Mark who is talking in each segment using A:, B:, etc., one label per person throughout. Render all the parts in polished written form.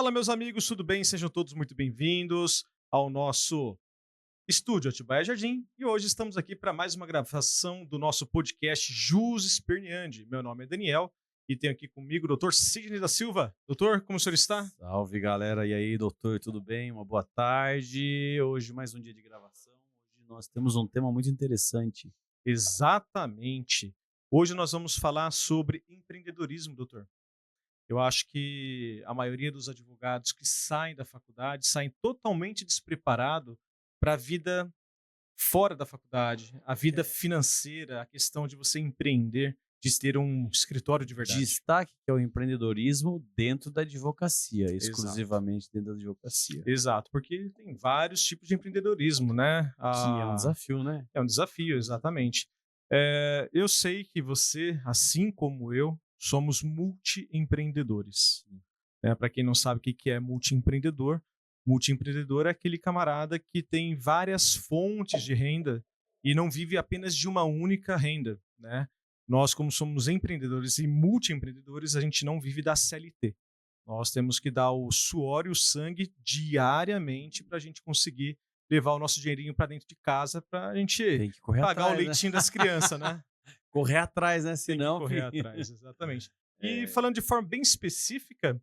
A: Fala, meus amigos, tudo bem? Sejam todos muito bem-vindos ao nosso estúdio Atibaia Jardim. E hoje estamos aqui para mais uma gravação do nosso podcast Jus Esperneandi. Meu nome é Daniel e tenho aqui comigo o doutor Sidney da Silva. Doutor, como o senhor está?
B: Salve, galera. E aí, doutor, tudo bem? Uma boa tarde. Hoje mais um dia de gravação. Hoje nós temos um tema muito interessante.
A: Exatamente. Hoje nós vamos falar sobre empreendedorismo, doutor. Eu acho que a maioria dos advogados que saem da faculdade saem totalmente despreparados para a vida fora da faculdade, a vida
B: É,
A: financeira, a questão de você empreender, de ter um escritório de verdade.
B: Destaque que é o empreendedorismo dentro da advocacia,
A: Exato.
B: exclusivamente dentro da advocacia.
A: Exato, porque tem vários tipos de empreendedorismo, né?
B: Que é um desafio, né?
A: É um desafio, exatamente. Eu sei que você, assim como eu, somos multiempreendedores.
B: Sim.
A: Né? Para quem não sabe o que que é multiempreendedor é aquele camarada que tem várias fontes de renda e não vive apenas de uma única renda, né? Nós, como somos empreendedores e multiempreendedores, a gente não vive da CLT. Nós temos que dar o suor e o sangue diariamente para a gente conseguir levar o nosso dinheirinho para dentro de casa para a gente
B: Tem que correr
A: pagar o
B: atrás, né?
A: leitinho das crianças, né?
B: Correr atrás, né?
A: Tem que
B: Senão,
A: correr
B: filho.
A: atrás, exatamente. E
B: É,
A: falando de forma bem específica,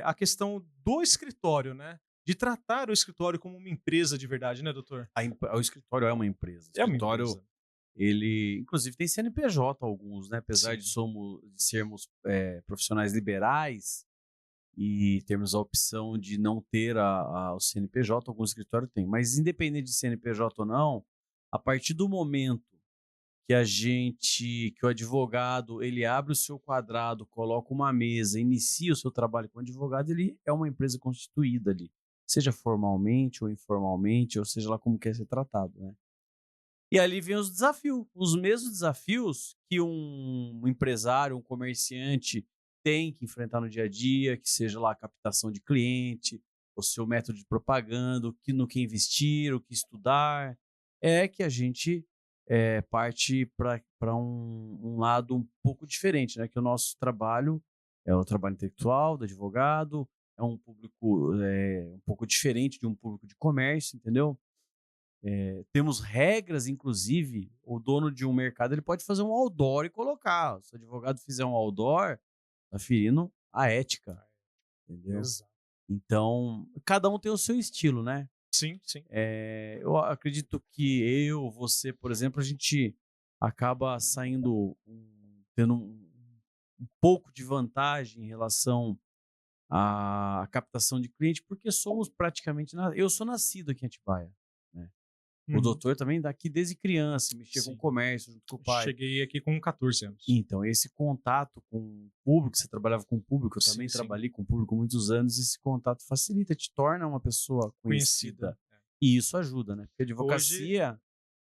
A: a questão do escritório, né? De tratar o escritório como uma empresa de verdade, né, doutor?
B: o escritório é uma empresa. O
A: É uma
B: escritório,
A: empresa.
B: ele, inclusive, tem CNPJ alguns, né? Apesar
A: Sim,
B: de sermos profissionais liberais, e temos a opção de não ter o CNPJ, algum escritório tem. Mas independente de CNPJ ou não, a partir do momento que o advogado, ele abre o seu quadrado, coloca uma mesa, inicia o seu trabalho com o advogado, ele é uma empresa constituída ali, seja formalmente ou informalmente, ou seja lá como quer ser tratado, né? E ali vem os mesmos desafios que um empresário, um comerciante tem que enfrentar no dia a dia, que seja lá a captação de cliente, o seu método de propaganda, no que investir, o que estudar, é que a gente parte para um lado um pouco diferente, né? Que o nosso trabalho é o trabalho intelectual do advogado, é um público um pouco diferente de um público de comércio, entendeu? Temos regras, inclusive, o dono de um mercado ele pode fazer um outdoor e colocar. Se o advogado fizer um outdoor, está ferindo a ética, entendeu?
A: exato.
B: Então, cada um tem o seu estilo, né?
A: Sim, sim.
B: Eu acredito que eu, você, por exemplo, a gente acaba tendo um pouco de vantagem em relação à captação de cliente, porque somos praticamente. Eu sou nascido aqui em Atibaia, né? O
A: Uhum.
B: doutor também daqui desde criança, mexia com
A: Sim.
B: comércio junto com o pai.
A: Cheguei aqui com 14 anos.
B: Então, esse contato com o público, você trabalhava com o público, eu
A: Sim,
B: também
A: sim.
B: trabalhei com o público muitos anos, esse contato facilita, te torna uma pessoa
A: Conhecida.
B: conhecida. E isso ajuda, né? Porque
A: Hoje,
B: a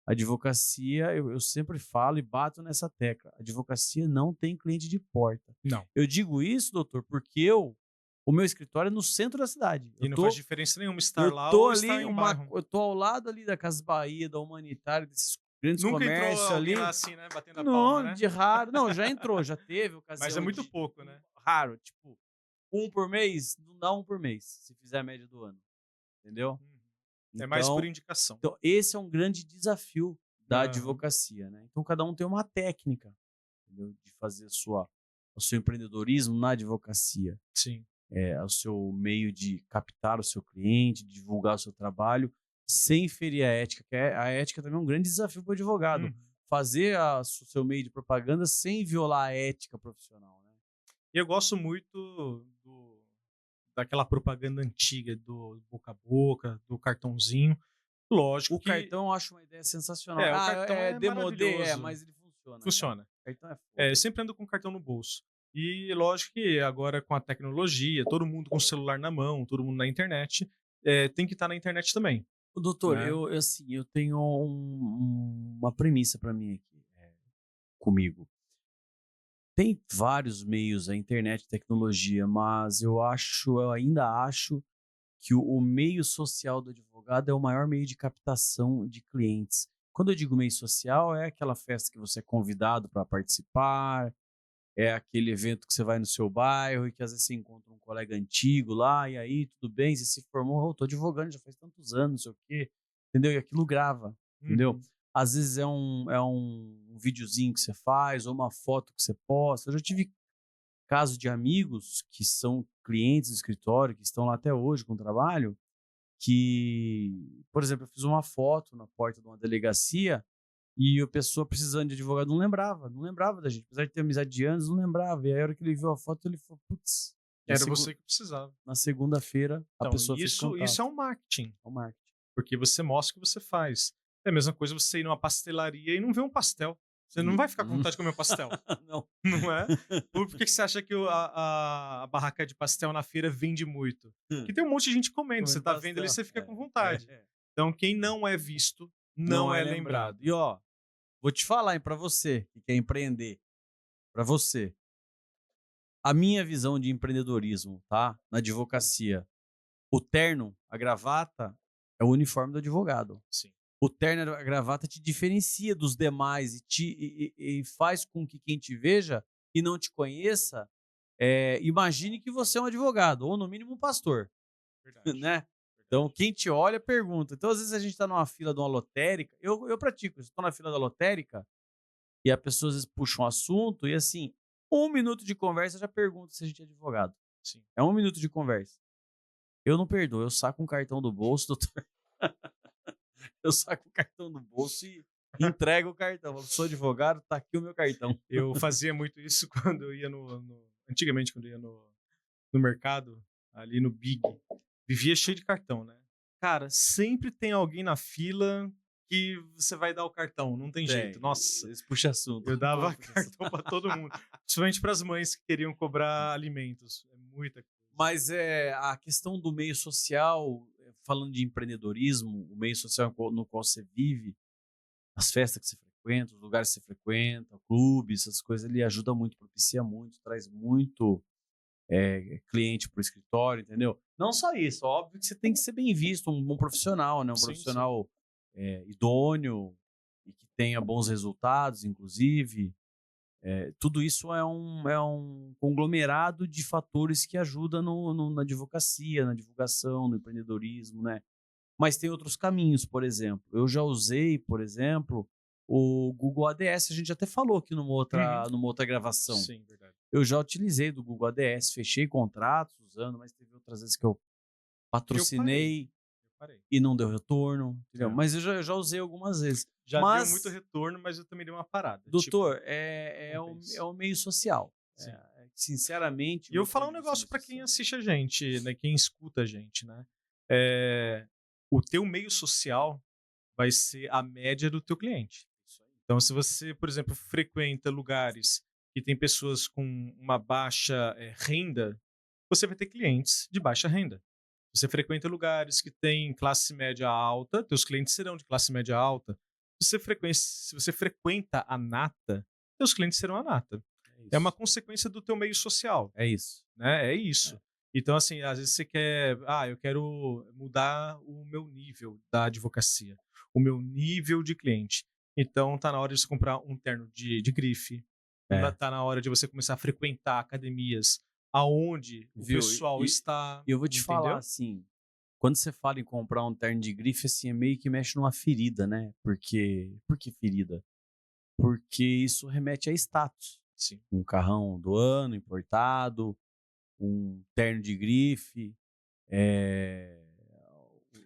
B: advocacia, eu sempre falo e bato nessa tecla. A advocacia não tem cliente de porta.
A: não.
B: Eu digo isso, doutor, porque o meu escritório é no centro da cidade.
A: E não faz diferença nenhuma estar
B: Eu
A: lá
B: tô
A: ou estar
B: ali,
A: em bairro.
B: eu tô ao lado ali da Casas Bahia, da Humanitária, desses grandes
A: Nunca entrou
B: comércios
A: alguém lá
B: ali.
A: assim, né, batendo a palma,
B: Não,
A: né?
B: de raro. Não, já entrou, já teve
A: Mas é
B: ocasião
A: muito
B: de
A: pouco, né?
B: raro, tipo, um por mês, não dá um por mês, se fizer a média do ano, entendeu?
A: Uhum. É mais por
B: Então,
A: indicação.
B: então esse é um grande desafio da
A: Aham.
B: advocacia, né? Então cada um tem uma técnica, entendeu? De fazer o seu empreendedorismo na advocacia.
A: Sim.
B: O seu meio de captar o seu cliente, de divulgar o seu trabalho, sem ferir a ética, a ética também é um grande desafio para o advogado.
A: Uhum.
B: Fazer o seu meio de propaganda sem violar a ética profissional, né?
A: E eu gosto muito daquela propaganda antiga do boca a boca, do cartãozinho. Lógico
B: O
A: que
B: cartão eu acho uma ideia sensacional.
A: o
B: Ah,
A: cartão
B: é
A: é
B: demodê,
A: maravilhoso,
B: mas ele funciona, cara.
A: funciona.
B: O cartão é
A: Eu
B: foda.
A: sempre ando com o cartão no bolso. E lógico que agora com a tecnologia, todo mundo com o celular na mão, todo mundo na internet, tem que estar na internet também,
B: Ô, doutor,
A: né.
B: assim, eu tenho uma premissa para mim aqui, comigo. Tem vários meios, a internet, tecnologia, mas eu ainda acho que o meio social do advogado é o maior meio de captação de clientes. Quando eu digo meio social, é aquela festa que você é convidado para participar, é aquele evento que você vai no seu bairro e que às vezes você encontra um colega antigo lá, e aí, tudo bem, você se formou, eu tô advogando já faz tantos anos, não sei o quê, entendeu? E aquilo grava, entendeu?
A: Uhum.
B: Às vezes é um videozinho que você faz, ou uma foto que você posta. Eu já tive casos de amigos que são clientes do escritório, que estão lá até hoje com o trabalho, que, por exemplo, eu fiz uma foto na porta de uma delegacia e a pessoa precisando de advogado não lembrava da gente. Apesar de ter amizade de anos, não lembrava. E aí, a hora que ele viu a foto, ele falou: putz,
A: Era você que precisava.
B: na segunda-feira a
A: Então,
B: pessoa fez
A: isso é
B: contato.
A: um marketing,
B: É o marketing.
A: porque você mostra o que você faz. É a mesma coisa você ir numa pastelaria e não ver um pastel. Você não vai ficar com
B: Hum.
A: vontade de comer um pastel,
B: Não.
A: não é? Por que que você acha que a barraca de pastel na feira vende muito? Que tem um monte de gente comendo, você
B: Comendo
A: tá vendo ali,
B: pastel.
A: você fica com vontade.
B: É.
A: Então, quem não é visto,
B: Não
A: não
B: é
A: é
B: lembrado.
A: lembrado.
B: E ó, vou te falar, hein, pra você que quer empreender, pra você. A minha visão de empreendedorismo, tá? Na advocacia. O terno, a gravata, é o uniforme do advogado.
A: Sim.
B: O terno e a gravata te diferencia dos demais e faz com que quem te veja e não te conheça, imagine que você é um advogado, ou no mínimo um pastor,
A: Verdade.
B: né? Então,
A: Verdade.
B: quem te olha, pergunta. Então, às vezes, a gente está numa fila de uma lotérica. Eu pratico isso. Estou na fila da lotérica e a pessoa às vezes puxa um assunto e, assim, 1 minuto de conversa já pergunta se a gente é advogado.
A: Sim.
B: É 1 minuto de conversa. Eu não perdoo. Eu saco um cartão do bolso, doutor. Eu saco o cartão do bolso e entrego o cartão. Eu sou advogado, tá aqui o meu cartão.
A: Eu fazia muito isso quando eu ia antigamente, quando eu ia no mercado, ali no Big, vivia cheio de cartão, né? Cara, sempre tem alguém na fila que você vai dar o cartão, não tem jeito.
B: Tem.
A: Nossa,
B: Esse puxa assunto.
A: eu
B: O povo
A: dava
B: puxa assunto.
A: cartão pra todo mundo, principalmente para as mães que queriam cobrar alimentos. É muita coisa.
B: Mas a questão do meio social, falando de empreendedorismo, o meio social no qual você vive, as festas que você frequenta, os lugares que você frequenta, clubes, essas coisas, ele ajuda muito, propicia muito, traz muito cliente para o escritório, entendeu? Não só isso, óbvio que você tem que ser bem visto, um bom profissional, né? Um
A: Sim, sim.
B: profissional idôneo e que tenha bons resultados, inclusive. Tudo isso é um conglomerado de fatores que ajuda na advocacia, na divulgação, no empreendedorismo, né? Mas tem outros caminhos, por exemplo. Eu já usei, por exemplo, o Google ADS, a gente até falou aqui
A: Uhum.
B: numa outra gravação.
A: Sim, verdade.
B: Eu já utilizei do Google ADS, fechei contratos usando, mas teve outras vezes que eu
A: Eu parei.
B: patrocinei
A: Eu parei.
B: e não deu retorno, entendeu?
A: É.
B: Mas eu já usei algumas vezes.
A: Já deu muito
B: Mas,
A: retorno, mas eu também dei uma parada. Tipo,
B: doutor, é o,
A: compensa.
B: é o meio social.
A: Sim.
B: Sinceramente,
A: E
B: o
A: eu
B: meu
A: vou falar
B: ponto
A: um
B: de vista é
A: negócio
B: meio
A: para quem
B: social.
A: assiste a gente, né, quem escuta a gente, né? É, o teu meio social vai ser a média do teu cliente.
B: Isso aí.
A: Então, se você, por exemplo, frequenta lugares que tem pessoas com uma baixa renda, você vai ter clientes de baixa renda. Você frequenta lugares que têm classe média alta, teus clientes serão de classe média alta. Se você frequenta a nata, teus clientes serão a nata.
B: É
A: É uma
B: isso.
A: consequência do teu meio social,
B: É isso.
A: né? É
B: É.
A: isso. Então, assim, às vezes você quer, eu quero mudar o meu nível da advocacia, o meu nível de cliente. Então, tá na hora de você comprar um terno de grife,
B: É.
A: tá na hora de você começar a frequentar academias aonde o
B: Viu?
A: pessoal está,
B: E eu vou te falar
A: entendeu?
B: assim, quando você fala em comprar um terno de grife, assim, é meio que mexe numa ferida, né? Por que ferida? Porque isso remete a status.
A: Sim.
B: Um carrão do ano, importado, um terno de grife, eh,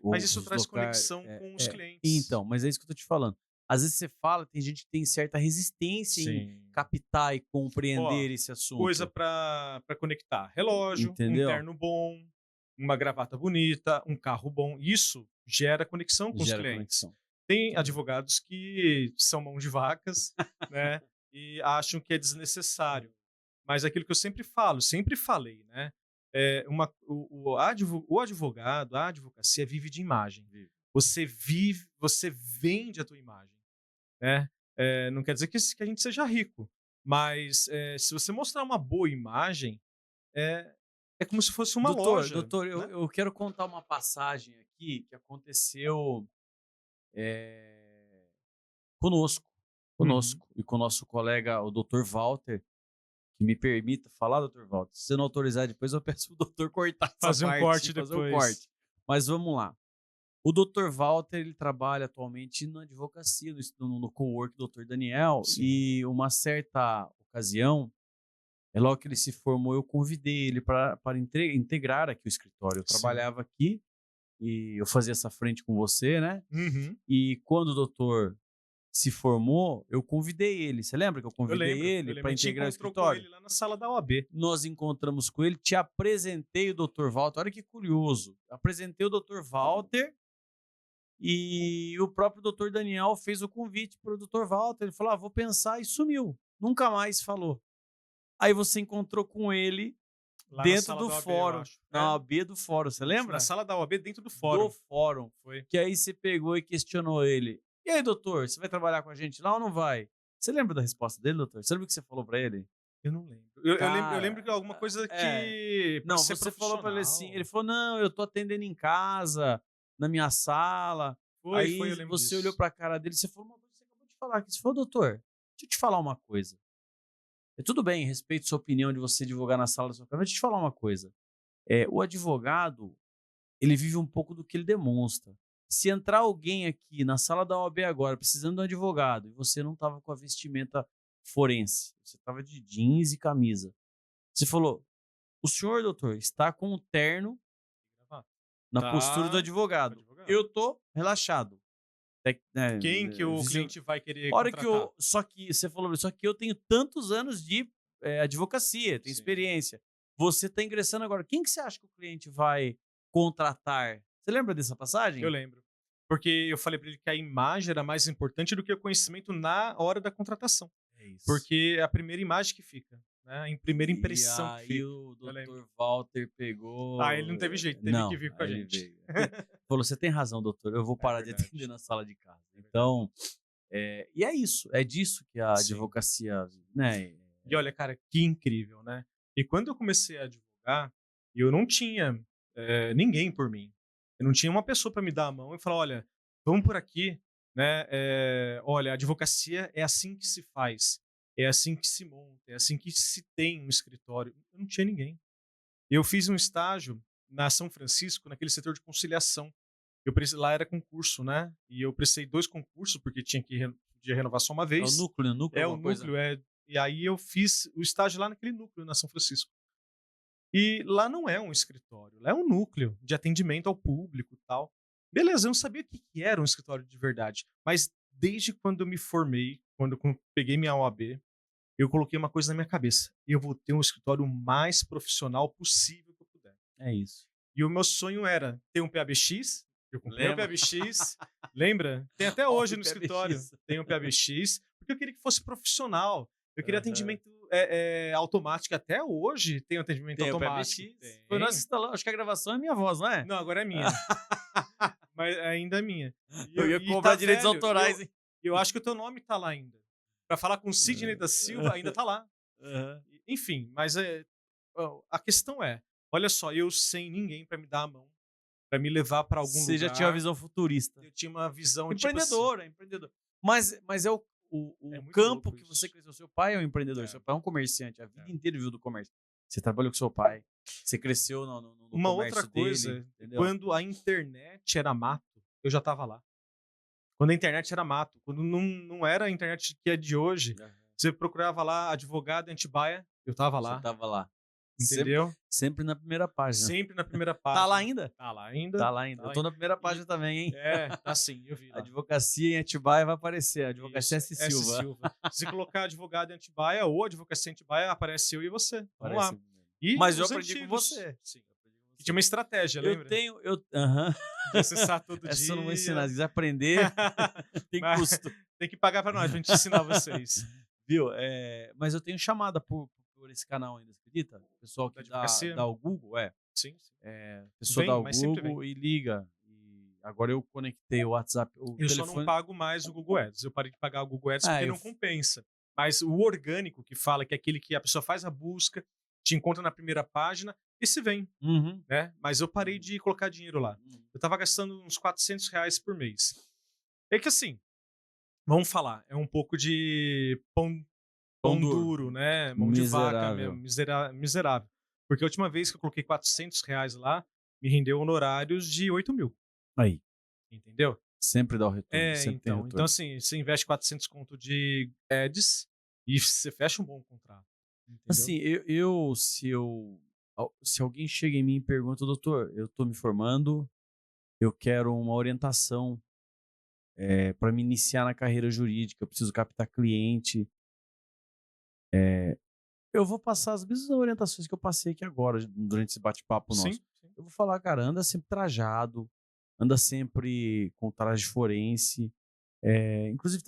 A: Mas isso
B: os
A: traz
B: locais.
A: conexão com os clientes.
B: Então, mas é isso que eu tô te falando. Às vezes você fala, tem gente que tem certa resistência em
A: Sim.
B: captar e
A: Ó,
B: compreender esse
A: coisa
B: assunto.
A: para conectar: relógio, um
B: Entendeu?
A: terno bom, uma gravata bonita, um carro bom. Isso gera conexão com os
B: Gera
A: clientes.
B: conexão.
A: Tem advogados que são mão de vacas, né, e acham que é desnecessário. Mas é aquilo que eu sempre falo, sempre falei, né, o advogado, a advocacia vive de imagem.
B: Vive.
A: Você vende a tua imagem, né. Não quer dizer que a gente seja rico, mas, se você mostrar uma boa imagem, é é como se fosse uma loja,
B: Doutor, eu,
A: né.
B: eu quero contar uma passagem aqui que aconteceu eh, conosco,
A: Uhum.
B: conosco e com o nosso colega, o doutor Walter. que me permita falar, doutor Walter. Se você não autorizar depois, eu peço pro doutor cortar essa
A: Fazer um
B: parte,
A: corte
B: fazer um
A: depois.
B: corte. Mas vamos lá. O doutor Walter, ele trabalha atualmente na advocacia, no cowork do doutor Daniel,
A: Sim.
B: e uma certa ocasião, logo que ele se formou, eu convidei ele para integrar aqui o escritório. Eu
A: Sim.
B: trabalhava aqui e eu fazia essa frente com você, né?
A: Uhum.
B: E quando o doutor se formou, eu convidei ele. Você lembra que eu
A: Eu
B: convidei
A: lembro.
B: ele para
A: A gente
B: integrar o
A: encontrou com
B: escritório?
A: ele lá na sala da OAB.
B: Nós encontramos com ele, te apresentei o Dr. Walter. Olha que curioso. Apresentei o Dr. Walter e o próprio Dr. Daniel fez o convite para o Dr. Walter. Ele falou: vou pensar, e sumiu. Nunca mais falou. Aí você encontrou com ele
A: Lá na
B: dentro
A: sala
B: do
A: da OAB, eu
B: fórum.
A: acho.
B: Na OAB do fórum, você lembra?
A: Na sala da OAB, dentro do
B: Do
A: fórum.
B: fórum.
A: Foi.
B: Que aí você pegou e questionou ele. E aí, doutor, você vai trabalhar com a gente lá ou não vai? Você lembra da resposta dele, doutor? Você lembra o que você falou pra ele?
A: Eu não lembro. Eu lembro que
B: Cara,
A: alguma coisa que... pra
B: Não,
A: ser
B: você falou pra ele assim,
A: profissional.
B: ele falou, não, eu tô atendendo em casa, na minha sala. Aí
A: eu lembro
B: você
A: disso.
B: olhou pra cara dele e você falou uma coisa que você acabou de falar aqui. Você falou, doutor, deixa eu te falar uma coisa. Tudo bem, respeito sua opinião de você advogar na sala da sua casa, mas deixa eu te falar uma coisa. O advogado, ele vive um pouco do que ele demonstra. Se entrar alguém aqui na sala da OAB agora, precisando de um advogado, e você não estava com a vestimenta forense, você estava de jeans e camisa. Você falou, o senhor, doutor, está com o terno na postura do advogado. Eu tô relaxado.
A: Quem que o cliente vai querer
B: Hora
A: contratar?
B: só que você falou, só que eu tenho tantos anos de advocacia, tenho
A: Sim.
B: experiência. Você está ingressando agora. Quem que você acha que o cliente vai contratar? Você lembra dessa passagem?
A: Eu lembro. Porque eu falei pra ele que a imagem era mais importante do que o conhecimento na hora da contratação.
B: É isso.
A: Porque é a primeira imagem que fica, né? A primeira impressão
B: e
A: que
B: aí
A: fica.
B: o
A: Eu lembro.
B: Dr. Walter pegou...
A: Ele não teve jeito, teve
B: Não,
A: que vir com a
B: ele
A: gente.
B: veio. Falou, você tem razão, doutor, eu vou parar de
A: verdade.
B: atender na sala de casa. Então, e é isso, é disso que a
A: Sim.
B: advocacia, né?
A: E olha, cara, que incrível, né? E quando eu comecei a advogar, eu não tinha ninguém por mim. Eu não tinha uma pessoa para me dar a mão e falar, olha, vamos por aqui, né? Olha, a advocacia é assim que se faz, é assim que se monta, é assim que se tem um escritório. Eu não tinha ninguém. Eu fiz um estágio na São Francisco, naquele setor de conciliação. Lá era concurso, né? E eu prestei 2 concursos, porque podia renovar só uma
B: É o
A: vez.
B: núcleo,
A: É o
B: alguma coisa.
A: núcleo, E aí eu fiz o estágio lá naquele núcleo, na São Francisco. E lá não é um escritório, lá é um núcleo de atendimento ao público e tal. Beleza, eu não sabia o que era um escritório de verdade. Mas desde quando eu me formei, quando eu peguei minha OAB, eu coloquei uma coisa na minha cabeça. Eu vou ter um escritório mais profissional possível que eu puder.
B: É isso.
A: E o meu sonho era ter um PABX. Eu comprei um
B: Lembra?
A: PABX. Lembra? Tem até
B: Ó,
A: hoje
B: o
A: no
B: PABX.
A: escritório. Tem um PABX. Porque eu queria que fosse profissional. Eu queria
B: Aham.
A: atendimento automático. Até hoje tem atendimento
B: Tem o
A: automático.
B: PABX. Foi nós que instalamos, acho que a gravação é minha voz, não é?
A: Não, agora é minha. Mas ainda é minha.
B: Eu ia cobrar direitos autorais, hein?
A: Eu acho que o teu nome tá lá ainda. Pra falar com Sidney da Silva, ainda tá lá.
B: Aham.
A: Enfim, mas a questão é, olha só, eu sem ninguém pra me dar a mão, pra me levar pra algum lugar.
B: Você já tinha uma visão futurista.
A: Eu tinha uma visão
B: Empreendedor, é empreendedor. Mas é o
A: É muito
B: campo
A: louco
B: que
A: isso.
B: você cresceu. Seu pai é um empreendedor, seu pai é um comerciante. A vida inteira viveu do comércio. Você trabalhou com seu pai. Você cresceu no
A: Uma
B: comércio
A: outra coisa,
B: dele, entendeu?
A: quando a internet era mato, eu já tava lá. Quando a internet era mato, quando não era a internet que é de hoje,
B: Aham.
A: você procurava lá advogado em Atibaia, eu tava
B: Você
A: lá,
B: tava lá.
A: entendeu?
B: Sempre na primeira página.
A: Sempre na primeira página.
B: Tá lá ainda?
A: Tá lá ainda.
B: Tá lá ainda.
A: Tá
B: Eu tô na primeira página também, hein?
A: tá sim, eu vi lá.
B: Advocacia em Atibaia vai aparecer. Advocacia
A: Isso,
B: S. Silva.
A: Se colocar advogado em Atibaia ou advocacia em Atibaia, aparece eu e você. Vamos lá.
B: Parece-
A: E
B: Mas eu
A: os
B: aprendi com
A: antigos.
B: você.
A: Sim, eu aprendi com você. E tinha uma estratégia, lembra?
B: Aham.
A: De acessar todo
B: Essa
A: dia.
B: eu não vou ensinar. Se quiser aprender, tem
A: Mas
B: custo.
A: tem que pagar pra nós, pra gente ensinar vocês.
B: Viu? Mas eu tenho chamada por esse canal ainda, você acredita? O pessoal que
A: Da advocacia?
B: dá o Google,
A: Sim.
B: pessoa
A: Vem,
B: dá o
A: mas sempre
B: Google e liga. E agora eu conectei o WhatsApp, o
A: Eu só
B: telefone.
A: não pago mais o Google Ads. Eu parei de pagar o Google Ads porque
B: eu
A: não compensa. Mas o orgânico que fala, que é aquele que a pessoa faz a busca, te encontra na primeira página, esse vem,
B: Uhum.
A: né? Mas eu parei de colocar dinheiro lá. Eu tava gastando uns R$ 400 por mês. É que assim, vamos falar, é um pouco de pão
B: Pão duro.
A: duro, né? Mão de vaca mesmo,
B: Miserável.
A: miserável. Porque a última vez que eu coloquei R$ 400 lá, me rendeu honorários de 8.000,
B: Aí,
A: entendeu?
B: sempre dá o retorno, sempre tem
A: Então
B: retorno.
A: assim, você investe 400 conto de ads e você fecha um bom contrato, entendeu?
B: Assim, se alguém chega em mim e pergunta, doutor, eu tô me formando, eu quero uma orientação para me iniciar na carreira jurídica, eu preciso captar cliente, eu vou passar as mesmas orientações que eu passei aqui agora, durante esse bate-papo
A: Sim,
B: nosso.
A: sim.
B: Eu vou falar, cara, anda sempre trajado, anda sempre com traje forense. Inclusive,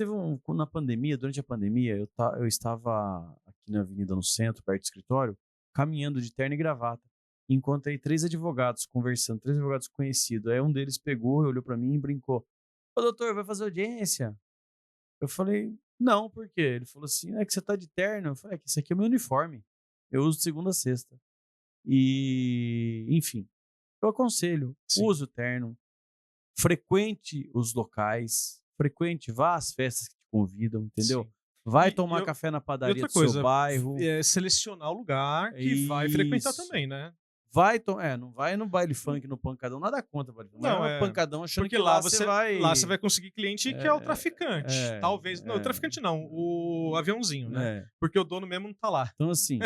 B: na pandemia, durante a pandemia, eu estava aqui na avenida no centro, perto do escritório, caminhando de terno e gravata. Encontrei 3 advogados conversando, 3 advogados conhecidos. Aí um deles pegou, olhou para mim e brincou: Ô doutor, vai fazer audiência? Eu falei: não, por quê? Ele falou assim: é que você tá de terno. Eu falei: é que esse aqui é o meu uniforme. Eu uso de segunda a sexta. E, enfim, eu aconselho,
A: Sim,
B: use o terno, frequente os locais, vá às festas que te convidam, entendeu?
A: sim.
B: Vai
A: E,
B: tomar café na
A: e
B: padaria
A: outra
B: do seu
A: coisa,
B: bairro.
A: selecionar o lugar que vai frequentar
B: Isso.
A: também, né?
B: Não vai no baile
A: Hum,
B: funk, no pancadão, nada contra, baile funk. Vai
A: Não,
B: no pancadão achando
A: porque
B: que
A: lá você vai conseguir cliente que é o
B: É,
A: traficante. Talvez. Não, o
B: é,
A: traficante não, o aviãozinho, né?
B: é.
A: Porque o dono mesmo não tá lá.
B: Então, assim,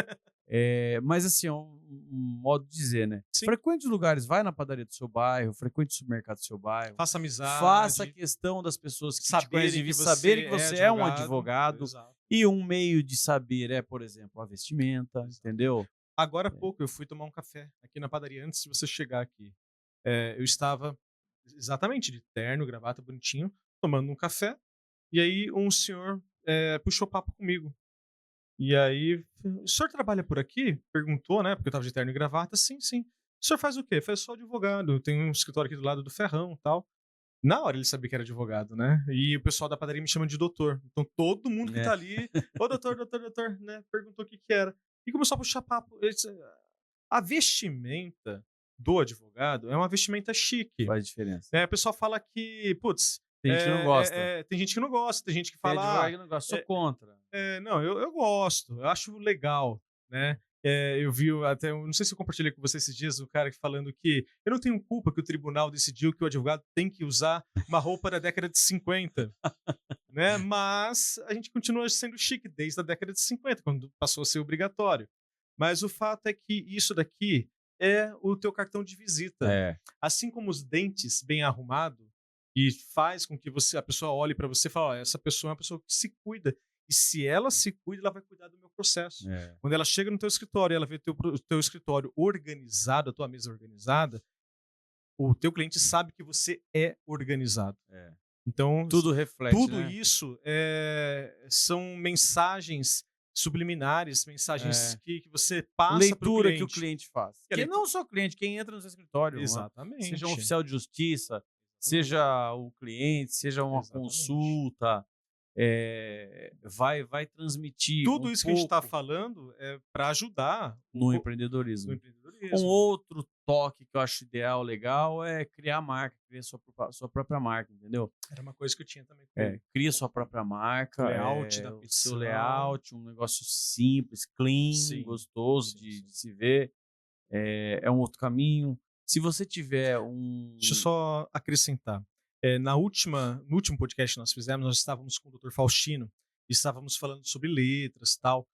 B: mas assim, é um modo de dizer, né?
A: Sim,
B: Frequente os lugares, vai na padaria do seu bairro, frequente o supermercado do seu bairro,
A: faça
B: faça
A: amizade,
B: questão das pessoas que te conhecem
A: saberem
B: de
A: que
B: vista saberem
A: você
B: que
A: é
B: você é um
A: advogado.
B: advogado,
A: Exato.
B: e um meio de saber é, por exemplo, a vestimenta,
A: Exato.
B: entendeu?
A: Agora há pouco eu fui tomar um café aqui na padaria antes de você chegar aqui. Eu estava exatamente de terno, gravata, bonitinho, tomando um café. E aí um senhor puxou papo comigo. E aí, o senhor trabalha por aqui? Perguntou, né? Porque eu estava de terno e gravata. Sim, sim. O senhor faz o quê? Faz só advogado. Tem um escritório aqui do lado do Ferrão e tal. Na hora ele sabia que era advogado, né? E o pessoal da padaria me chama de doutor. Então todo mundo que
B: É,
A: tá ali, ô doutor, doutor, doutor, né? Perguntou o que que era. E começou a puxar papo. A vestimenta do advogado é uma vestimenta chique.
B: faz diferença.
A: Né? O pessoal fala que, putz,
B: Tem gente que não gosta.
A: tem gente que não gosta, tem gente que
B: Tem
A: fala,
B: advogado que não gosta, sou
A: é,
B: contra.
A: não, eu gosto, eu acho legal, né? Eu vi até, eu não sei se eu compartilhei com você esses dias, o cara falando que eu não tenho culpa que o tribunal decidiu que o advogado tem que usar uma roupa da década de 50, né? Mas a gente continua sendo chique desde a década de 50, quando passou a ser obrigatório. Mas o fato é que isso daqui é o teu cartão de visita.
B: É,
A: Assim como os dentes bem arrumados, e faz com que a pessoa olhe para você e fale: "Ó, essa pessoa é uma pessoa que se cuida. E se ela se cuida, ela vai cuidar do meu processo."
B: é,
A: Quando ela chega no teu escritório e ela vê teu escritório organizado, a tua mesa organizada, o teu cliente sabe que você é organizado.
B: é.
A: Então,
B: Tudo reflete,
A: tudo
B: né?
A: isso são mensagens subliminares, mensagens
B: É.
A: que você passa para o
B: Leitura que o
A: cliente.
B: cliente faz.
A: Que a
B: Que
A: leitura
B: não só o cliente, quem entra no seu escritório, seja um
A: exatamente,
B: oficial de justiça,
A: exatamente,
B: seja o cliente, seja uma
A: exatamente.
B: consulta, vai transmitir um
A: Tudo isso que a gente está
B: pouco
A: falando é para ajudar
B: no
A: no
B: empreendedorismo. Um
A: empreendedorismo.
B: outro toque que eu acho ideal, legal, é criar marca, criar sua própria marca, entendeu?
A: Era uma coisa que eu tinha também com ele.
B: Cria sua própria
A: O
B: marca,
A: layout da
B: o seu
A: petição.
B: layout, um negócio simples, clean,
A: Sim,
B: gostoso
A: sim, sim.
B: de se ver. É um outro caminho. Se você tiver
A: Deixa eu
B: um.
A: só acrescentar. No último podcast que nós fizemos, nós estávamos com o Dr. Faustino, e estávamos falando sobre letras tal.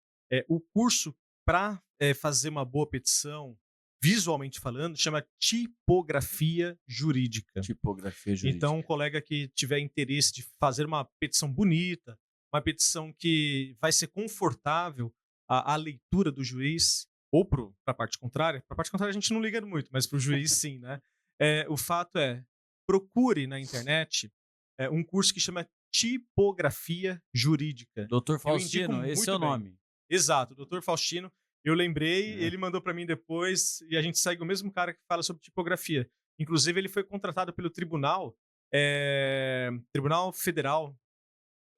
A: O curso para fazer uma boa petição, visualmente falando, chama tipografia jurídica.
B: Tipografia
A: Então, um
B: jurídica.
A: colega que tiver interesse de fazer uma petição bonita, uma petição que vai ser confortável à leitura do juiz, ou para a parte contrária, para a parte contrária a gente não liga muito, mas para o juiz sim, né? O fato é, procure na internet um curso que chama Tipografia Jurídica.
B: Doutor
A: Eu indico
B: Faustino, esse é
A: muito
B: o
A: bem.
B: nome.
A: Exato, doutor Faustino. Eu lembrei,
B: É.
A: ele mandou para mim depois, e a gente segue o mesmo cara que fala sobre tipografia. Inclusive, ele foi contratado pelo tribunal, Tribunal Federal,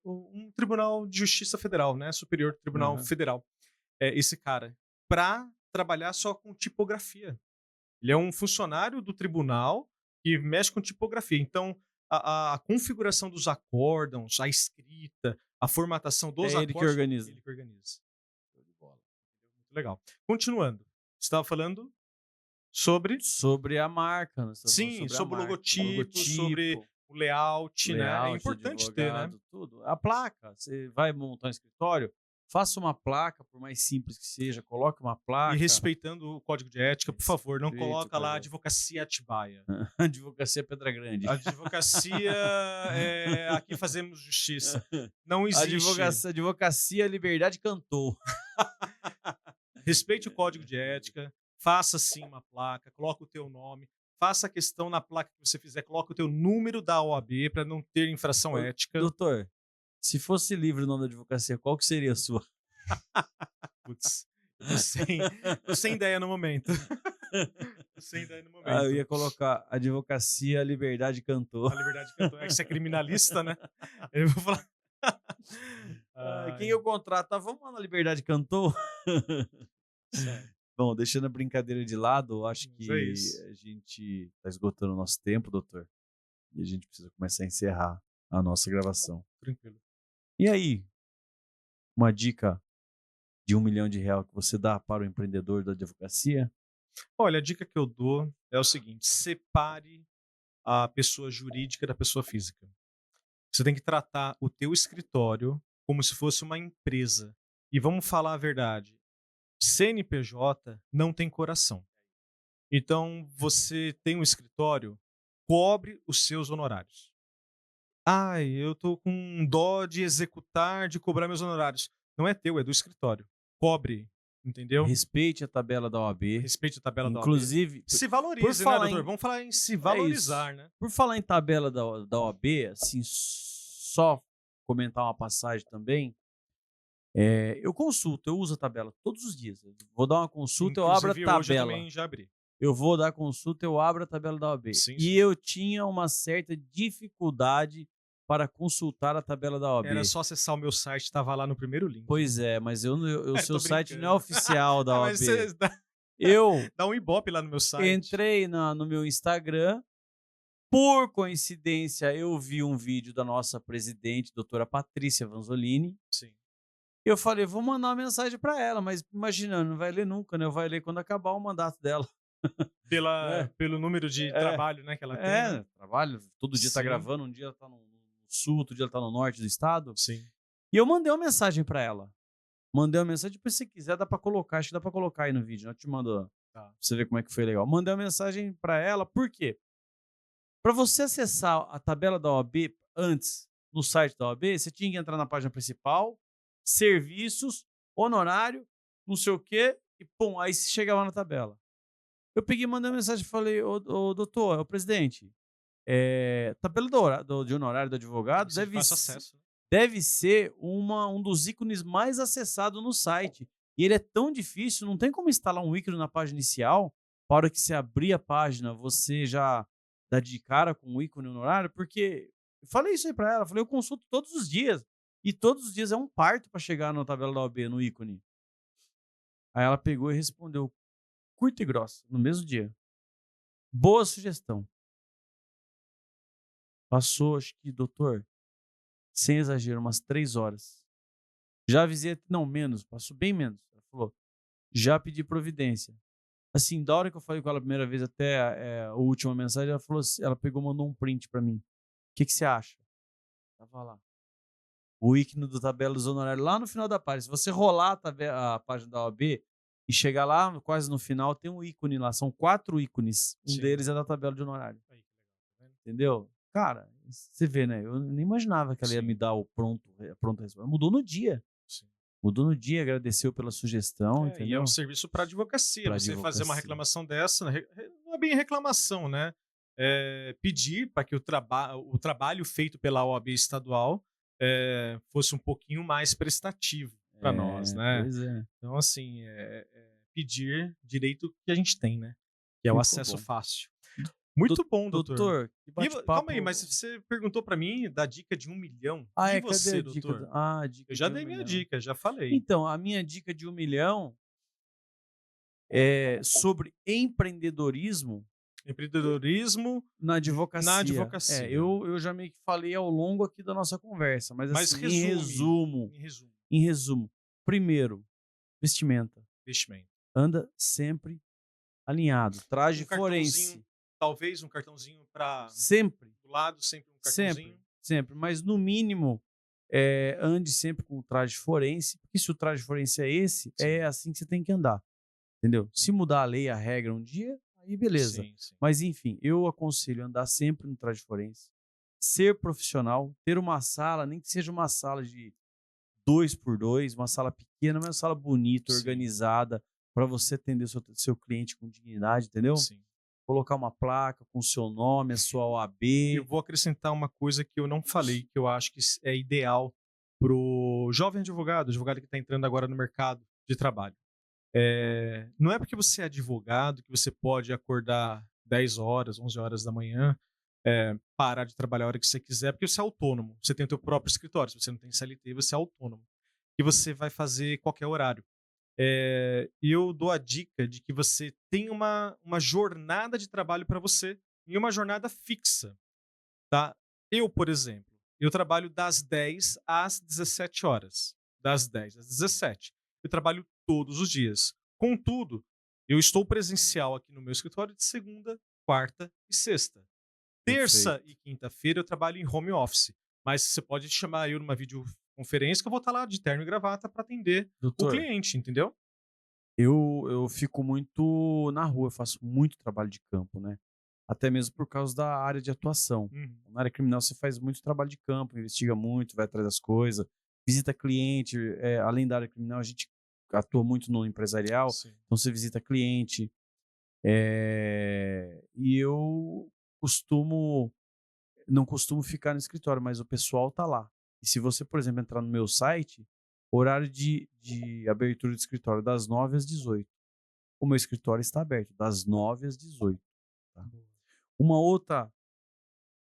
A: um tribunal de justiça federal, né? Superior Tribunal
B: Aham.
A: Federal. Esse cara, para trabalhar só com tipografia. Ele é um funcionário do tribunal que mexe com tipografia. Então, a configuração dos acórdãos, a escrita, a formatação dos
B: É ele que
A: acordes,
B: organiza.
A: ele que organiza. Show de bola. Muito legal. Continuando, você estava falando sobre,
B: Sobre a marca, nós estamos falando
A: sim,
B: sobre a
A: sobre o
B: marca,
A: logotipo, sobre
B: logotipo,
A: o layout, né? É
B: layout,
A: importante ter, né?
B: advogado, tudo. A placa, você vai montar um escritório, faça uma placa, por mais simples que seja, coloque uma
A: E
B: placa.
A: respeitando o código de ética, por favor, não
B: Respeite o
A: coloca lá
B: código.
A: Advocacia Atibaia.
B: Advocacia Pedra Grande.
A: Advocacia, aqui fazemos justiça. Não existe.
B: Advocacia Liberdade Cantor.
A: Respeite o código de ética, faça sim uma placa, coloque o teu nome, faça a questão na placa que você fizer, coloque o teu número da OAB para não ter infração
B: Ô,
A: ética.
B: doutor, se fosse livre o nome da advocacia, qual que seria a sua?
A: Putz, tô sem ideia no momento. Tô sem ideia no momento.
B: Eu ia colocar Advocacia Liberdade Cantor.
A: A liberdade que eu tô, é que você é criminalista, né? Eu vou falar.
B: Quem eu contrato? Vamos lá na Liberdade Cantor?
A: Certo.
B: Bom, deixando a brincadeira de lado, eu acho
A: Mas
B: que
A: é isso.
B: a gente está esgotando o nosso tempo, doutor. E a gente precisa começar a encerrar a nossa gravação.
A: Tranquilo.
B: E aí, uma dica de R$1 milhão que você dá para o empreendedor da advocacia?
A: Olha, a dica que eu dou é o seguinte: separe a pessoa jurídica da pessoa física. Você tem que tratar o teu escritório como se fosse uma empresa. E vamos falar a verdade, CNPJ não tem coração. Então, você tem um escritório, cobre os seus honorários. Ai, eu tô com dó de executar, de cobrar meus honorários. Não é teu, é do escritório. Cobre, entendeu?
B: Respeite a tabela da OAB.
A: Respeite a tabela da OAB.
B: Inclusive,
A: Se
B: por
A: valorize, né,
B: falar
A: doutor?
B: em
A: Vamos falar em se
B: isso.
A: valorizar, né?
B: Por falar em tabela da OAB, assim, só comentar uma passagem também. Eu consulto, eu uso a tabela todos os dias. Eu vou dar uma consulta, eu abro a
A: Inclusive, hoje eu
B: tabela.
A: também já abri.
B: Eu vou dar consulta, eu abro a tabela da OAB.
A: Sim,
B: E
A: sim.
B: eu tinha uma certa dificuldade para consultar a tabela da OAB.
A: Era só acessar o meu site, estava lá no primeiro link.
B: Pois é, mas o seu
A: Tô
B: site não é
A: brincando.
B: oficial da OAB.
A: Mas você
B: Eu
A: dá um ibope lá no meu site.
B: entrei no meu Instagram. Por coincidência, eu vi um vídeo da nossa presidente, doutora Patrícia Vanzolini.
A: Sim.
B: Eu falei, vou mandar uma mensagem para ela, mas imagina, não vai ler nunca, né? Vai ler quando acabar o mandato dela.
A: Pelo número de trabalho, né, que ela tem. Né?
B: Trabalho, todo dia tá
A: Sim.
B: gravando, um dia ela tá no sul, outro dia ela tá no norte do estado.
A: Sim.
B: E eu mandei uma mensagem para ela. Mandei uma mensagem, depois se quiser dá para colocar, acho que dá para colocar aí no vídeo, eu te mando pra você ver como é que foi legal. Mandei uma mensagem para ela, por quê? Para você acessar a tabela da OAB antes, no site da OAB, você tinha que entrar na página principal, serviços, honorário, não sei o quê, e pum, aí você chegava na tabela. Eu peguei e mandei uma mensagem e falei, ô doutor, ô presidente, tabela de honorário do advogado
A: Isso de fácil acesso. Né?
B: deve ser um dos ícones mais acessados no site. E ele é tão difícil, não tem como instalar um ícone na página inicial, para hora que você abrir a página, você já dá de cara com o ícone honorário, porque eu falei isso aí para ela, falei, eu consulto todos os dias, e todos os dias é um parto para chegar na tabela da OAB, no ícone. Aí ela pegou e respondeu, curta e grossa, no mesmo dia. Boa sugestão. Passou, acho que, doutor, sem exagero, umas 3 horas. Já avisei, não, menos, passou bem menos. Ela falou, já pedi providência. Assim, da hora que eu falei com ela a primeira vez até a última mensagem, ela falou assim, ela pegou e mandou um print pra mim. O que você acha? Tava lá. O ícone do tabela dos honorários lá no final da página. Se você rolar a página da OAB e chegar lá, quase no final, tem um ícone lá. São 4 ícones. Um
A: Sim.
B: deles é da tabela de honorário.
A: Aí, que legal, tá vendo?
B: Entendeu? Cara, você vê, né? Eu nem imaginava que ela ia
A: Sim.
B: me dar a pronta resposta. Mudou no dia.
A: Sim.
B: Mudou no dia, agradeceu pela sugestão,
A: E é
B: entendeu?
A: um serviço para advocacia.
B: Pra
A: Você fazer uma
B: advocacia.
A: reclamação dessa, não é bem reclamação, né? Pedir para que o trabalho feito pela OAB estadual fosse um pouquinho mais prestativo para nós, né?
B: Pois é.
A: Então, assim, pedir direito que a gente tem, né? Que é o
B: Ficou
A: acesso
B: bom.
A: fácil. Muito bom, doutor.
B: Doutor, que
A: E
B: bate-papo.
A: calma aí, mas você perguntou para mim da dica de 1 milhão.
B: Ah,
A: E
B: cadê
A: você,
B: a dica?
A: doutor?
B: A dica
A: Eu já
B: de
A: dei
B: 1
A: minha
B: milhão.
A: dica, já falei.
B: Então, a minha dica de 1 milhão é sobre empreendedorismo.
A: Empreendedorismo
B: Na advocacia.
A: na advocacia.
B: Eu já meio que falei ao longo aqui da nossa conversa, mas
A: Mas
B: assim,
A: resume, em resumo,
B: em resumo, primeiro, vestimenta.
A: investimento.
B: Anda sempre alinhado. Traje
A: Um cartãozinho,
B: forense.
A: talvez um cartãozinho para
B: Sempre,
A: do lado, sempre um
B: sempre,
A: cartãozinho.
B: sempre. Mas no mínimo, ande sempre com o traje forense, porque se o traje forense é esse,
A: Sim.
B: é assim que você tem que andar. Entendeu? Se mudar a lei, a regra um dia, aí beleza.
A: Sim, sim.
B: Mas enfim, eu aconselho andar sempre no traje forense, ser profissional, ter uma sala, nem que seja uma sala de 2x2, uma sala pequena, mas uma sala bonita,
A: Sim.
B: organizada, para você atender o seu cliente com dignidade, entendeu?
A: Sim.
B: Colocar uma placa com o seu nome, a sua
A: Eu
B: OAB.
A: vou acrescentar uma coisa que eu não falei, que eu acho que é ideal pro jovem advogado que está entrando agora no mercado de trabalho. Não é porque você é advogado que você pode acordar 10 horas, 11 horas da manhã, parar de trabalhar a hora que você quiser, porque você é autônomo. Você tem o teu próprio escritório. Se você não tem CLT, você é autônomo. E você vai fazer qualquer horário. E eu dou a dica de que você tem uma jornada de trabalho para você e uma jornada fixa, tá? Eu, por exemplo, eu trabalho das 10 às 17 horas. Das 10 às 17. Eu trabalho todos os dias. Contudo, eu estou presencial aqui no meu escritório de segunda, quarta e sexta. Terça e
B: Perfeito.
A: quinta-feira eu trabalho em home office. Mas você pode chamar eu numa videoconferência que eu vou estar lá de terno e gravata para atender o
B: Doutor,
A: cliente, entendeu?
B: eu fico muito na rua, eu faço muito trabalho de campo, né? Até mesmo por causa da área de atuação.
A: Uhum.
B: Na área criminal você faz muito trabalho de campo, investiga muito, vai atrás das coisas, visita cliente. Além da área criminal, a gente atua muito no empresarial,
A: Sim.
B: então você visita cliente. E eu costumo, não costumo ficar no escritório, mas o pessoal tá lá. E se você, por exemplo, entrar no meu site, horário de abertura do escritório das 9 às 18. O meu escritório está aberto das 9 às 18. Tá? Uma outra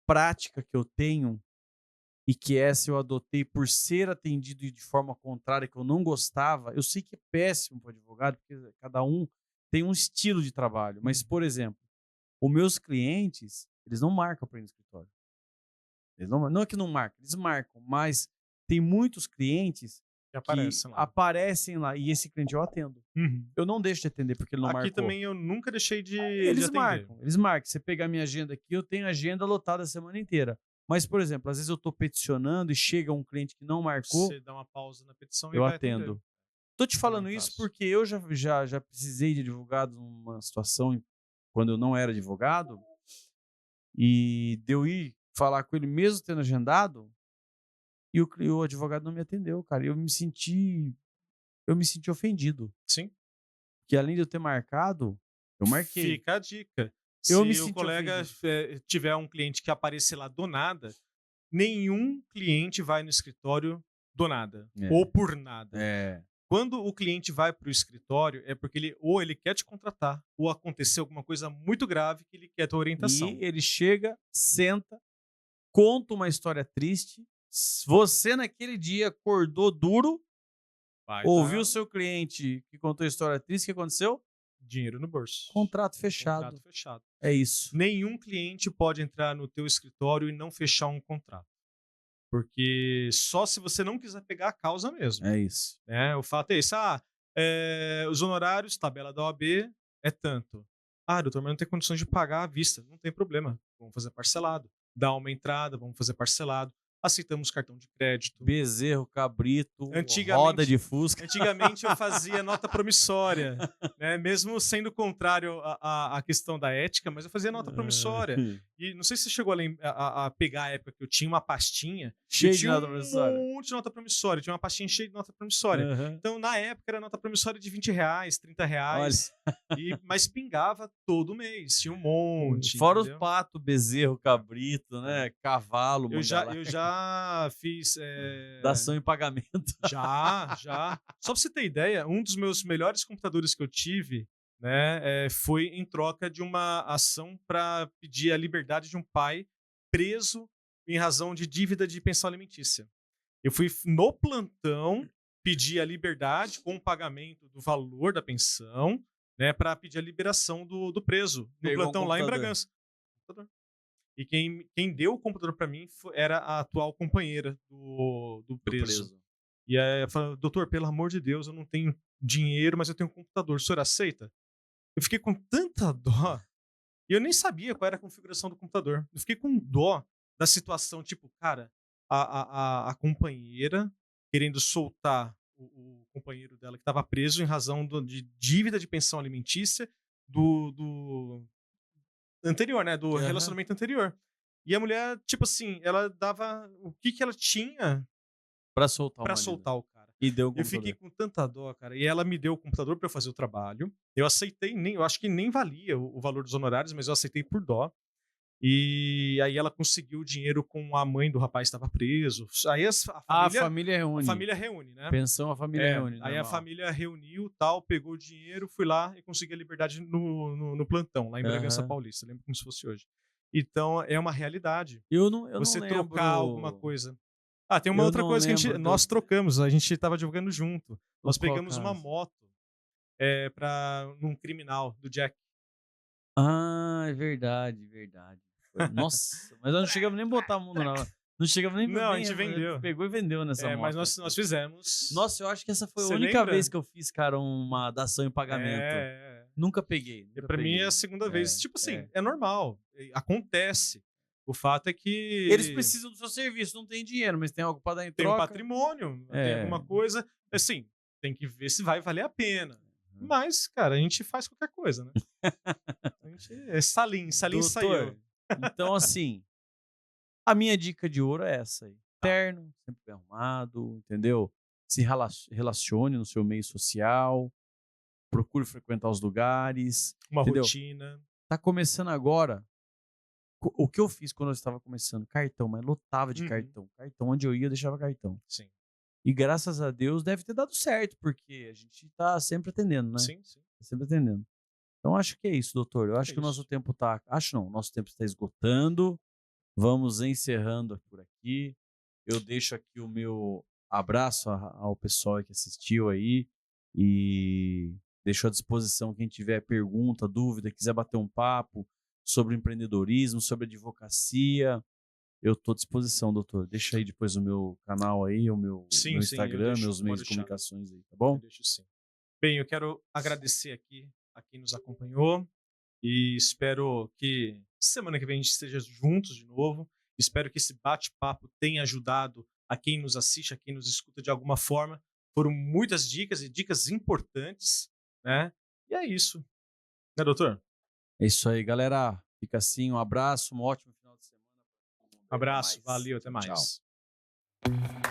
B: prática que eu tenho, e que essa eu adotei por ser atendido de forma contrária, que eu não gostava, eu sei que é péssimo para advogado, porque cada um tem um estilo de trabalho, mas, por exemplo, os meus clientes, eles não marcam para ir no escritório. Eles não é que não marcam, eles marcam, mas tem muitos clientes
A: Que
B: que
A: aparece lá.
B: aparecem lá, e esse cliente eu atendo.
A: Uhum.
B: Eu não deixo de atender porque ele não
A: Aqui
B: marcou.
A: também eu nunca deixei de
B: Eles
A: atender.
B: marcam, eles marcam. Você pegar minha agenda aqui, eu tenho agenda lotada a semana inteira. Mas, por exemplo, às vezes eu estou peticionando e chega um cliente que não marcou,
A: Você dá uma pausa na petição e
B: eu
A: vai atender.
B: atendo. Tô te
A: Também
B: falando isso
A: faço.
B: porque eu já precisei de advogado numa situação quando eu não era advogado, e deu ir falar com ele mesmo tendo agendado, e o advogado não me atendeu, cara. E eu me senti ofendido,
A: Sim.
B: porque além de eu ter marcado, eu marquei.
A: Fica a dica.
B: Eu me
A: Se o
B: senti
A: colega
B: ofendido.
A: tiver um cliente que aparecer lá do nada, nenhum cliente vai no escritório do nada. Ou
B: É,
A: por nada.
B: é.
A: Quando o cliente vai para o escritório, é porque ele quer te contratar, ou aconteceu alguma coisa muito grave que ele quer tua
B: E
A: orientação.
B: ele chega, senta, conta uma história triste. Você naquele dia acordou duro,
A: Vai
B: ouviu o
A: dar
B: seu cliente que contou a história triste, o que aconteceu?
A: dinheiro no bolso.
B: Contrato
A: Contrato
B: fechado.
A: fechado.
B: É isso.
A: Nenhum cliente pode entrar no teu escritório e não fechar um contrato. Porque só se você não quiser pegar a causa mesmo.
B: É isso.
A: Né? O fato é esse. Os honorários, tabela da OAB, é tanto. Doutor, mas não tem condições de pagar à vista. Não tem problema. Vamos fazer parcelado. Dá uma entrada, vamos fazer parcelado. Aceitamos cartão de crédito.
B: Bezerro, cabrito, roda
A: Antigamente,
B: de Fusca.
A: antigamente eu fazia nota promissória, né? Mesmo sendo contrário à questão da ética, mas eu fazia nota promissória. E não sei se você chegou a pegar a época que eu tinha uma pastinha e
B: Cheio de
A: tinha
B: nota
A: um
B: promissória.
A: monte de nota promissória. Tinha uma pastinha cheia de nota promissória.
B: Aham.
A: Então, na época, era nota promissória de R$ 20, R$ 30.
B: Olha,
A: Mas pingava todo mês. Tinha um monte,
B: fora os
A: entendeu?
B: pato, bezerro, cabrito, né? Cavalo,
A: Eu
B: mangalá.
A: já fiz.
B: Dação em pagamento.
A: Já, já. Só pra você ter ideia, um dos meus melhores computadores que eu tive, né, foi em troca de uma ação para pedir a liberdade de um pai preso em razão de dívida de pensão alimentícia. Eu fui no plantão pedir a liberdade com o pagamento do valor da pensão, né, para pedir a liberação do preso no
B: Pegou um
A: plantão lá em
B: computador.
A: Bragança. E quem deu o computador para mim era a atual companheira do
B: Do
A: preso.
B: preso.
A: E aí eu falei, doutor, pelo amor de Deus, eu não tenho dinheiro, mas eu tenho um computador, o senhor aceita? Eu fiquei com tanta dó, e eu nem sabia qual era a configuração do computador. Eu fiquei com dó da situação, tipo, cara, a companheira querendo soltar o companheiro dela que estava preso em razão de dívida de pensão alimentícia do anterior, né, do
B: Aham.
A: relacionamento anterior. E a mulher, tipo assim, ela dava o que ela tinha
B: Pra soltar o
A: pra
B: marido.
A: soltar o cara.
B: E deu o
A: Eu fiquei
B: computador.
A: com tanta dó, cara, e ela me deu o computador pra eu fazer o trabalho. Eu aceitei, nem eu acho que nem valia o valor dos honorários, mas eu aceitei por dó. E aí ela conseguiu o dinheiro com a mãe do rapaz que estava preso. Aí a
B: A
A: família
B: família
A: a
B: reúne.
A: família reúne, né.
B: Pensão, a família
A: É,
B: reúne,
A: aí a
B: normal.
A: família reuniu, tal, pegou o dinheiro, fui lá e consegui a liberdade no plantão, lá em Bragança
B: Aham.
A: Paulista, lembro como se fosse hoje. Então é uma realidade,
B: Eu não
A: você trocar alguma
B: lembro.
A: coisa. Ah, tem uma
B: Eu
A: outra
B: não
A: coisa que
B: lembro
A: nós trocamos, a gente estava jogando junto.
B: do
A: Nós
B: qual
A: pegamos uma
B: caso.
A: moto, num criminal, do Jack.
B: Ah, é verdade, verdade. Foi. Nossa, mas nós não chegamos nem a botar a mão na. Não chegamos nem,
A: Não, a
B: nem
A: gente vendeu.
B: pegou e vendeu nessa
A: Mas
B: moto.
A: nós fizemos.
B: Nossa, eu acho que essa foi a
A: Você
B: única vez
A: lembra?
B: que eu fiz, cara, uma dação em pagamento.
A: É, é.
B: Nunca peguei,
A: E
B: nunca
A: pra mim é a
B: peguei.
A: segunda vez.
B: É,
A: Tipo assim,
B: é.
A: é normal, acontece. O fato é
B: Eles
A: que
B: precisam do seu serviço, não tem dinheiro, mas tem algo para dar em
A: tem um
B: troca.
A: patrimônio, tem alguma
B: É.
A: coisa, assim, tem que ver se vai valer a pena. Mas, cara, a gente faz qualquer coisa, né. A gente é Salim saiu.
B: Doutor, então assim, a minha dica de ouro é essa aí.
A: Tá,
B: Terno, sempre bem arrumado, entendeu? Se relacione no seu meio social, procure frequentar os lugares,
A: uma
B: entendeu?
A: rotina.
B: Tá começando agora. O que eu fiz quando eu estava começando? Cartão, mas lotava de
A: Uhum,
B: cartão. Cartão, onde eu ia, eu deixava cartão.
A: sim.
B: E graças a Deus deve ter dado certo, porque a gente tá sempre atendendo, né?
A: Sim, sim,
B: Tá sempre atendendo. Então acho que é isso, doutor. Eu acho
A: é
B: que o nosso
A: isso.
B: tempo tá. Acho não, o nosso tempo está esgotando. Vamos encerrando por aqui. Eu deixo aqui o meu abraço ao pessoal que assistiu aí e deixo à disposição quem tiver pergunta, dúvida, quiser bater um papo sobre empreendedorismo, sobre advocacia. Eu estou à disposição, doutor. Deixa aí depois o meu canal aí, o meu
A: Sim, sim, eu
B: Instagram,
A: deixo,
B: meus meios
A: pode
B: de
A: deixar.
B: comunicações aí, tá
A: Eu
B: bom?
A: deixo sim. Bem, eu quero agradecer aqui a quem nos acompanhou e espero que semana que vem a gente esteja juntos de novo. Espero que esse bate-papo tenha ajudado a quem nos assiste, a quem nos escuta de alguma forma. Foram muitas dicas e dicas importantes, né? E é isso, né, doutor?
B: É isso aí, galera. Fica assim, um abraço, um ótimo final de semana para todo mundo aí. Até
A: Abraço,
B: mais.
A: valeu, até
B: Tchau, tchau.
A: mais.